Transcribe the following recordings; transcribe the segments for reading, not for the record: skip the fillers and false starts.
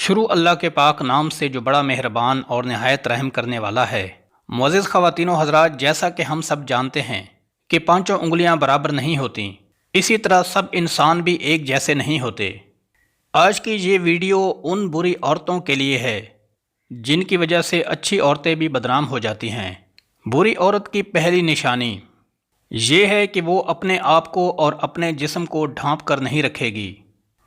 شروع اللہ کے پاک نام سے جو بڑا مہربان اور نہایت رحم کرنے والا ہے۔ معزز خواتین و حضرات، جیسا کہ ہم سب جانتے ہیں کہ پانچوں انگلیاں برابر نہیں ہوتیں، اسی طرح سب انسان بھی ایک جیسے نہیں ہوتے۔ آج کی یہ ویڈیو ان بری عورتوں کے لیے ہے جن کی وجہ سے اچھی عورتیں بھی بدنام ہو جاتی ہیں۔ بری عورت کی پہلی نشانی یہ ہے کہ وہ اپنے آپ کو اور اپنے جسم کو ڈھانپ کر نہیں رکھے گی۔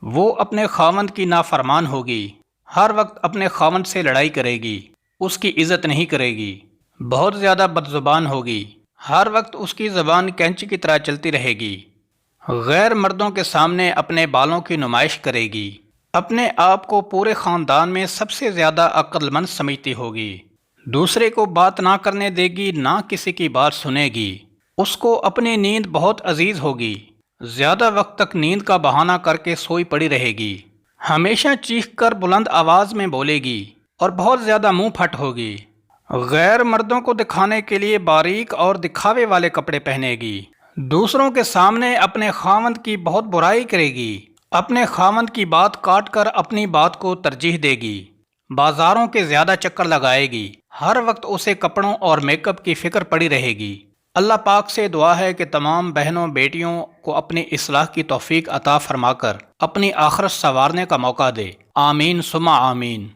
وہ اپنے خاوند کی نافرمان ہوگی، ہر وقت اپنے خاوند سے لڑائی کرے گی، اس کی عزت نہیں کرے گی، بہت زیادہ بدزبان ہوگی، ہر وقت اس کی زبان کینچی کی طرح چلتی رہے گی، غیر مردوں کے سامنے اپنے بالوں کی نمائش کرے گی، اپنے آپ کو پورے خاندان میں سب سے زیادہ عقل مند سمجھتی ہوگی، دوسرے کو بات نہ کرنے دے گی، نہ کسی کی بات سنے گی، اس کو اپنی نیند بہت عزیز ہوگی، زیادہ وقت تک نیند کا بہانہ کر کے سوئی پڑی رہے گی، ہمیشہ چیخ کر بلند آواز میں بولے گی اور بہت زیادہ منہ پھٹ ہوگی، غیر مردوں کو دکھانے کے لیے باریک اور دکھاوے والے کپڑے پہنے گی، دوسروں کے سامنے اپنے خاوند کی بہت برائی کرے گی، اپنے خاوند کی بات کاٹ کر اپنی بات کو ترجیح دے گی، بازاروں کے زیادہ چکر لگائے گی، ہر وقت اسے کپڑوں اور میک اپ کی فکر پڑی رہے گی۔ اللہ پاک سے دعا ہے کہ تمام بہنوں بیٹیوں کو اپنی اصلاح کی توفیق عطا فرما کر اپنی آخرت سنوارنے کا موقع دے۔ آمین ثم آمین۔